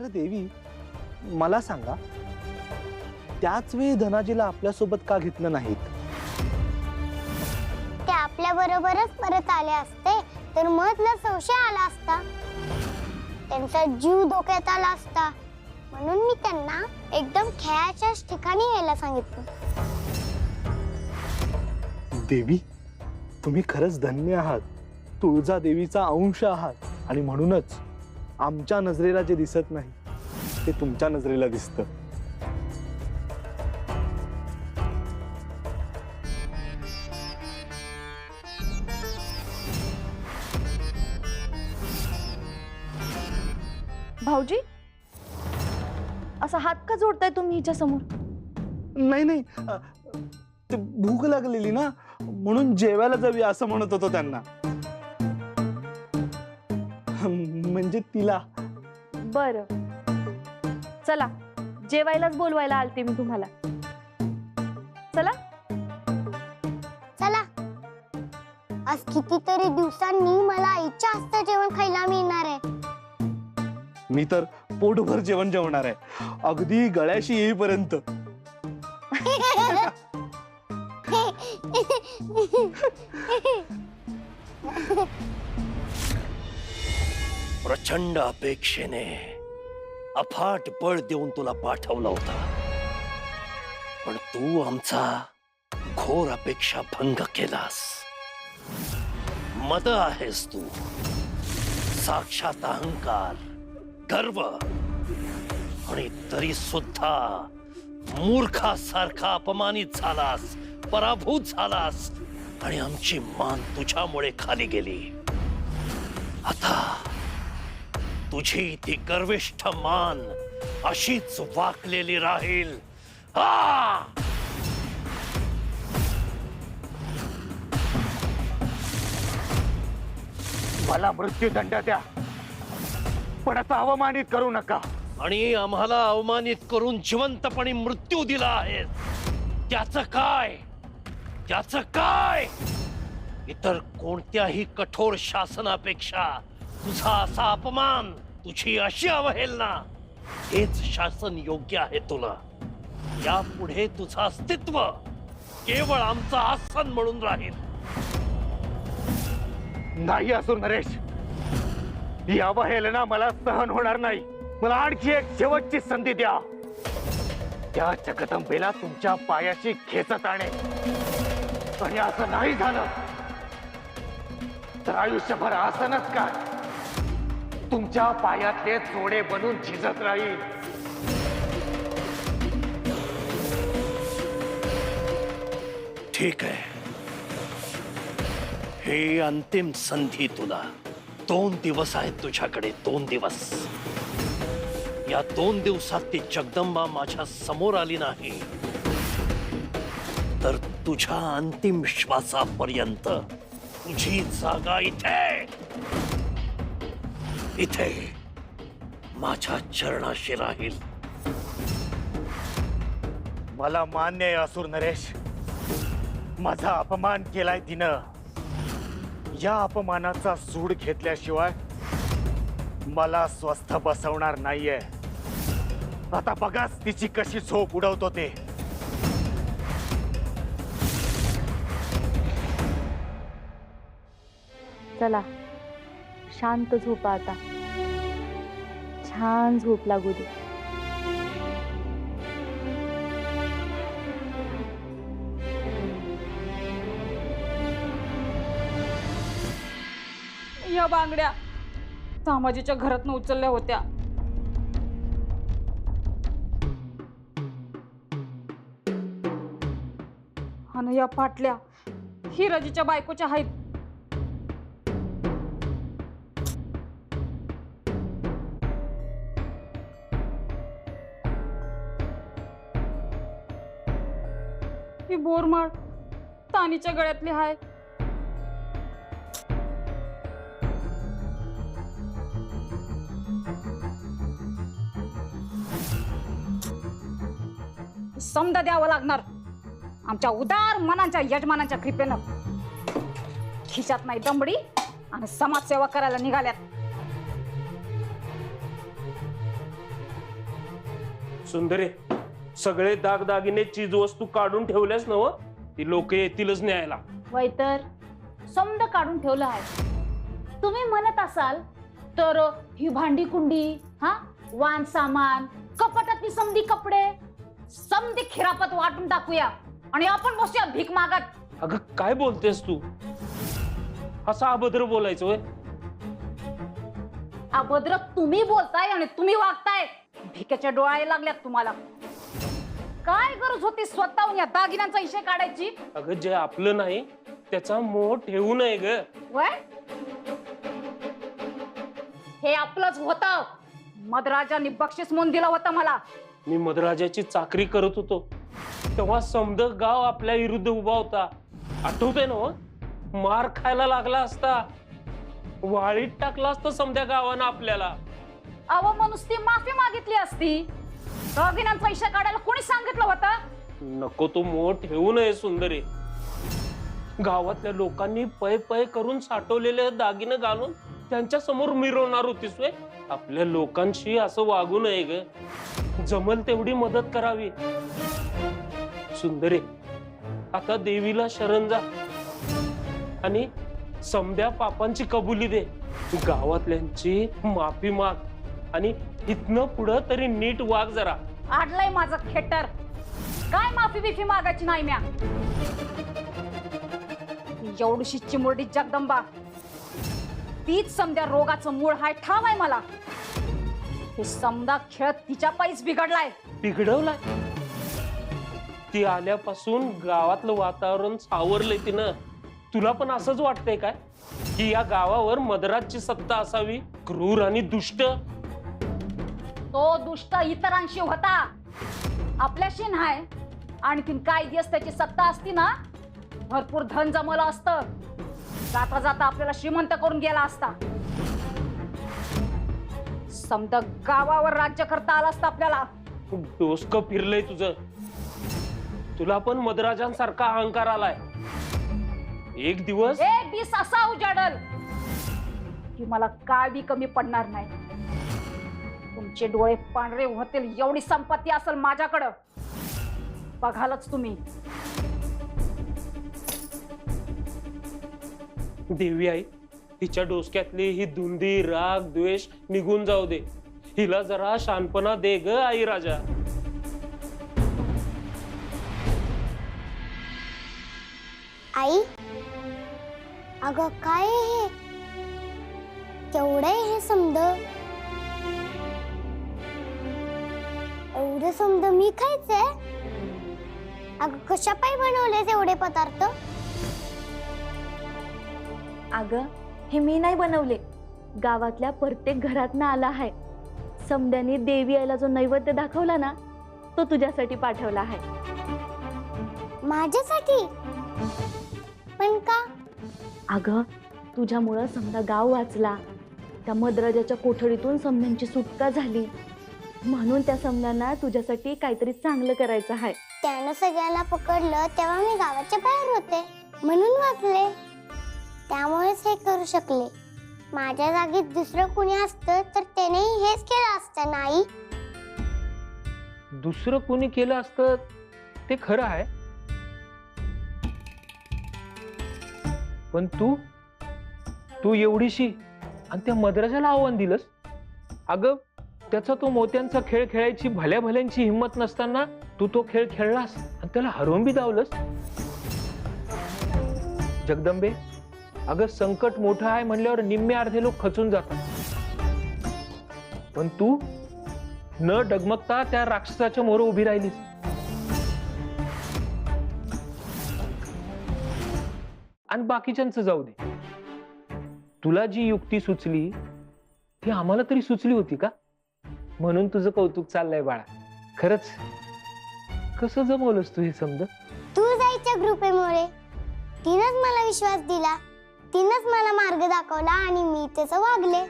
बरं देवी, मला सांगा, त्याच वेळी धनाजीला आपल्यासोबत का घेतलं नाहीत? ते आपल्या बरोबरच परत आले असते तर मधला संशय आला असता, त्यांचा जीव धोक्यात आला असता. म्हणून मी त्यांना एकदम खेळाच्याच ठिकाणी यायला सांगितलं. देवी, तुम्ही खरंच धन्य आहात. तुळजा देवीचा अंश आहात आणि म्हणूनच आमच्या नजरेला जे दिसत नाही ते तुमच्या नजरेला दिसतं. भाऊजी, असा हात का जोडताय तुम्ही हिच्या समोर? नाही नाही, ते भूक लागलेली ना, म्हणून जेवायला जाऊया असं म्हणत होतो त्यांना. म्हणजे तिला. बरं, चला, जेवायलाच बोलवायला आलते मी तुम्हाला. चला चला, आज कितीतरी दिवसांनी मला आईच्या हातचं जेवण खायला मिळणार आहे. मी तर पोटभर जेवण जेवणार आहे, अगदी गळ्याशी येईपर्यंत. प्रचंड अपेक्षेने अफाट बळ देऊन तुला पाठवला होता, पण तू आमचा घोर अपेक्षा भंग केलास. मद आहेस तू, साक्षात अहंकार, गर्व, आणि तरी सुद्धा मूर्खासारखा अपमानित झालास, पराभूत झालास, आणि आमची मान तुझ्यामुळे खाली गेली. आता तुझी ती गर्विष्ठ मान अशीच वाकलेली राहील. मला मृत्यूदंड द्या, पण आता अवमानित करू नका. आणि आम्हाला अवमानित करून जिवंतपणे मृत्यू दिला आहे, त्याचं काय? त्याचं काय? इतर कोणत्याही कठोर शासनापेक्षा तुझा असा अपमान, तुझी अशी अवहेलना, हेच शासन योग्य आहे तुला. यापुढे तुझं अस्तित्व केवळ आमचं आसन म्हणून राहील. नाही असुर नरेश, ही अवहेलना मला सहन होणार नाही. मला आणखी एक शेवटची संधी द्या. त्या जगदंबेला तुमच्या पायाशी खेचत आणे, आणि असं नाही झालं तर आयुष्यभर आसनच काय तुमच्या पायातले जोडे बनून झिजत राहील. ठीक आहे, हे अंतिम संधी तुला. 2 दिवस आहेत तुझ्याकडे, 2 दिवस. या 2 दिवसात ती जगदंबा माझ्या समोर आली नाही तर तुझ्या अंतिम श्वासापर्यंत तुझी जागा इथे इथे माझ्या चरणाशी राहील. मला मान्य आहे असुर नरेश, माझा अपमान केलाय तिनं. या अपमानाचा सूड घेतल्याशिवाय मला स्वस्थ बसवणार नाहीये. आता बघाच तिची कशी झोप उडवतो ते. चला, शांत झोपा आता. छान झोप लागू दे. या बांगड्या सामाजीच्या घरातनं उचलल्या होत्या. आणि या पाटल्या हिराजीच्या बायकोच्या आहेत. ही बोरमाळ तानीच्या गळ्यातली आहे. समजा द्यावं लागणार आमच्या उदार मनांच्या यजमानांच्या कृपेनं. खिशात नाही दमडी आणि समाजसेवा करायला निघाल्यात. सुंदरे, सगळे दागदागिने चीज वस्तू काढून ठेवल्यास नव, ती लोक येतीलच न्यायला. वय तर समद काढून ठेवलं आहे. तुम्ही म्हणत असाल तर ही भांडी कुंडी, हा वाण सामान, कपाटातली समधी कपडे, समधी खिरापत वाटून टाकूया आणि आपण बसूया भीक मागत. अगं काय बोलतेस तू? असं अभद्र बोलायचं होय? अभद्र तुम्ही बोलताय आणि तुम्ही वागताय. भिकेच्या डोळ्या लागल्यात तुम्हाला. काय गरज होती स्वतःहून या दागिन्यांचा इशे काढायची? अगं जे आपलं नाही त्याचा मोह ठेवू नये ग. वय हे आपलंच होतं. मदराजांनी बक्षीस म्हणून दिलं होतं मला. मी मदराजाची चाकरी करत होतो तेव्हा समद गाव आपल्या विरुद्ध उभा होता. आठवतंय ना? मार खायला लागला असता, वाळीत टाकला असतं समध्या गावानं आपल्याला. अव मनुस ती माफी मागितली असती. दागिन्यांचा इशा काढायला कोणी सांगितलं होतं? नको तो मोह ठेवू नये सुंदरे. गावातल्या लोकांनी पै पै करून साठवलेले दागिने घालून त्यांच्या समोर मिरवणार होतीस वे. आपल्या लोकांशी असं वागू नये ग. जमल तेवढी मदत करावी. सुंदरे, आता देवीला शरण जा आणि समध्या पापांची कबुली दे. गावातल्यांची माफी माग आणि इथनं पुढं तरी नीट वाग जरा. आडलंय माझं खेटर. काय माफी बिफी मागायची नाही म्या. एवढीशी चिमुरडी जगदंबा, तीच समध्या रोगाचं मूळ हाय ठाव आहे मला. हे समदा खेळ तिच्या पायीच बिघडलाय. बिघडवलाय? ती आल्यापासून गावातलं वातावरण सावरलंय तिनं. तुला पण असंच वाटतंय काय की या गावावर मदराची सत्ता असावी, क्रूर आणि दुष्ट? तो दुष्ट इतरांशी होता, आपल्याशी नाही. आणि तीन काय दिवस त्याची सत्ता असती ना, भरपूर धन जमवलं असतं. जाता जाता आपल्याला श्रीमंत करून गेला असता. समद गावावर राज्य करता आलं असतं आपल्याला. डोसकं फिरलंय तुझं. तुला पण मदराजांसारखा अहंकार आलाय. एक दिवस असा उजाडल की मला काय बी कमी पडणार नाही. तुमचे डोळे पांढरे होतील एवढी संपत्ती असेल माझ्याकडं. बघालच तुम्ही. देवी आई, तिच्या डोसक्यातली ही धुंदी, राग, द्वेष निघून जाऊ दे. हिला जरा शानपणा दे ग आई राजा. आई, अगं काय हे? केवढं हे समद? एवढं समद मी खायचंय? अगं कशा पायी बनवलेस एवढे पदार्थ? अगं हे मी नाही बनवले, गावातल्या प्रत्येक घरातनं आला आहे. समद्याने देवी आईला जो नैवेद्य दाखवला ना, तो तुझ्यासाठी पाठवला आहे. माझ्यासाठी? पण का? अगं तुझ्यामुळं समदा गाव वाचला. त्या मदराजाच्या कोठडीतून समद्यांची सुटका झाली, म्हणून त्या समद्यांना तुझ्यासाठी काहीतरी चांगलं करायचं आहे. त्यानं सगळ्यांना पकडलं तेव्हा मी गावाच्या बाहेर होते, म्हणून वाचले. त्यामुळेच हे करू शकले. माझ्या जागेत दुसरं कुणी असतं तर त्यानेही हेच केलं असतं. नाही, दुसरं कोणी केलं असतं ते खरं आहे, पण तू एवढीशी आणि त्या मदराजाला आव्हान दिलंस. अगं त्याचा तो मोत्यांचा खेळ खेळायची भल्या भल्यांची हिंमत नसताना तू तो खेळ खेळलास आणि त्याला हरवून बी दावलंस. जगदंबे, अगं संकट मोठं आहे म्हणल्यावर निम्मे अर्धे लोक खचून जातात, पण तू न डगमगता त्या राक्षसाच्या मोर उभी राहिलीस. आणि बाकीच्यांचं जाऊ दे, तुला जी युक्ती सुचली ती आम्हाला तरी सुचली होती का? म्हणून तुझं कौतुक चाललंय बाळा. खरंच कसं जमवलंस तू हे समज? तू जायच्या ग्रुपेमुळे. तिनंच मला विश्वास दिला, तिनंच मला मार्ग दाखवला आणि मी त्याचं वागले.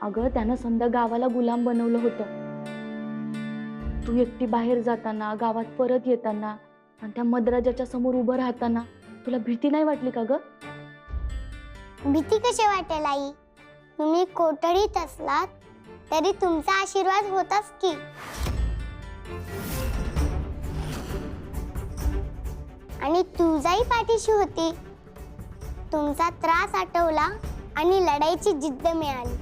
अगं त्यानं समजा गावाला गुलाम बनवलं होतं. तू एकटी बाहेर जाताना, गावात परत येताना आणि त्या मदराजाच्या समोर उभं राहताना तुला भीती नाही वाटली का ग? भीती कशी वाटेल आई? तुम्ही कोठडीत असलात तरी तुमचा आशीर्वाद होताच की. आणि तुझाही पाठीशी होती. तुमचा त्रास आटवला आणि लढाईची जिद्द मिळाली.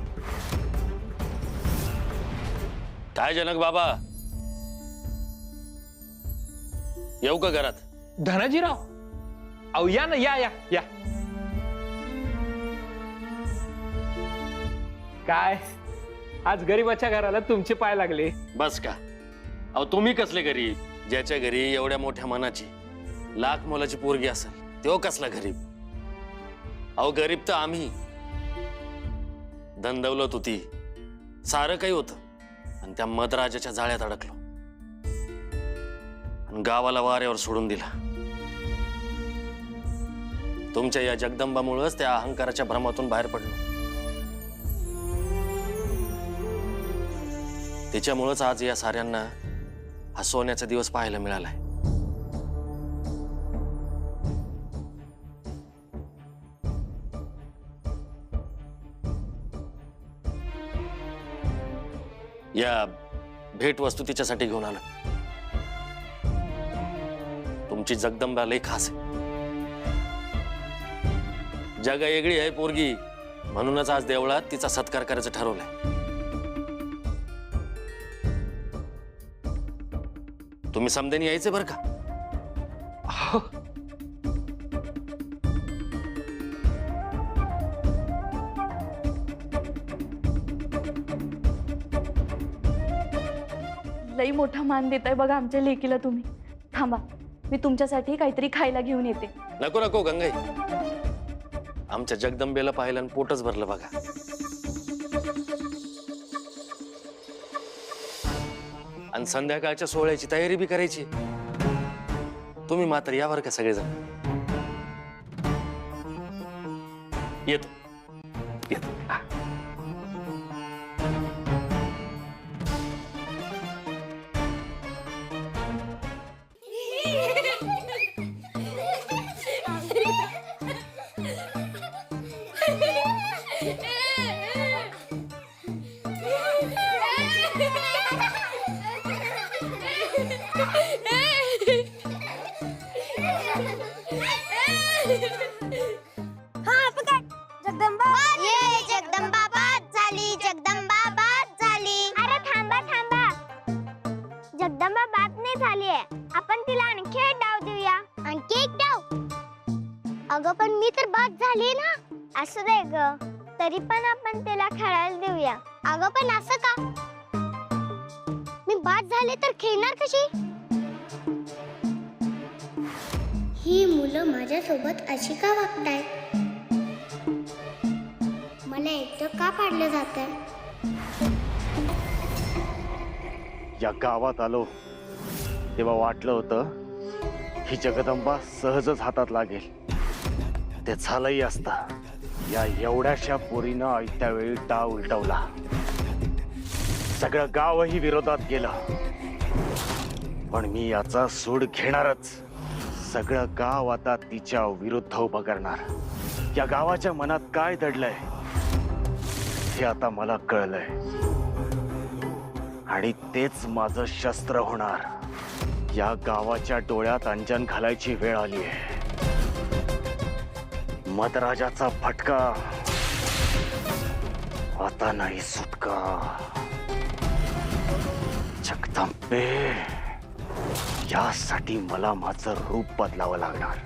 काय जनक बाबा, येऊ का घरात? धनाजीराव, अहो या ना, या या या. काय आज गरीबाच्या घराला तुमचे पाय लागले? बस का? अहो तुम्ही कसले गरीब? ज्याच्या घरी एवढ्या मोठ्या मनाची लाख मोलाची पोरगी असेल तो कसला गरीब? अहो गरीब तर आम्ही. धन दौलत होती, सारं काही होतं, आणि त्या मदराजाच्या जाळ्यात अडकलो आणि गावाला वाऱ्यावर सोडून दिला. तुमच्या या जगदंबामुळेच त्या अहंकाराच्या भ्रमातून बाहेर पडलो. तिच्यामुळेच आज या साऱ्यांना हा सोन्याचा दिवस पाहायला मिळालाय. या भेट वस्तू तिच्यासाठी घेऊन आलो. तुमची जगदंबा लई खास आहे. जगा वेगळी आहे पोरगी, म्हणूनच आज देवळात तिचा सत्कार करायचं ठरवलंय. तुम्ही समदेने यायचे बरं का? लई मोठा मान देताय बघा आमच्या लेकीला तुम्ही. थांबा, मी तुमच्यासाठी काहीतरी खायला घेऊन येते. नको नको गंगाई, आमच्या जगदंबेला पाहिलं आणि पोटच भरलं बघा. आणि संध्याकाळच्या सोहळ्याची तयारी बी करायची. तुम्ही मात्र यावर का सगळेजण? येतो येतो. जगदंबा ये, जगदंबा बाद झाली, जगदंबा बाद झाली. अरे थांबा थांबा, जगदंबा बाद नाही झाली आहे. आपण तिला आणखी एक डाव देऊया. आणखी एक डाव? अगं पण मी तर बाद झाली ना. असं दे ग, तरी पण आपण तिला खेळायला देऊया. अगं पण असं का? मी बाद झाले तर खेळणार कशी? ही मुलं माझ्यासोबत अशी का वागतायत? मला एकटं का पाडलं जातंय? या गावात आलो तेव्हा वाटलं होतं ही जगदंबा सहजच हातात लागेल. ते झालंही असतं. या एवढ्याशा पोरीनं आयत्या वेळी डाव उलटवला. सगळं गावही विरोधात गेलं. पण मी याचा सूड घेणारच. सगळं गाव आता तिच्या विरुद्ध उभं करणार. या गावाच्या मनात काय दडलंय हे आता मला कळलंय, आणि तेच माझं शस्त्र होणार. या गावाच्या डोळ्यात अंजन घालायची वेळ आली आहे. मदराजाचा फटका आता नाही सुटका. जगदंबे, यासाठी मला माझं रूप बदलावं लागणार.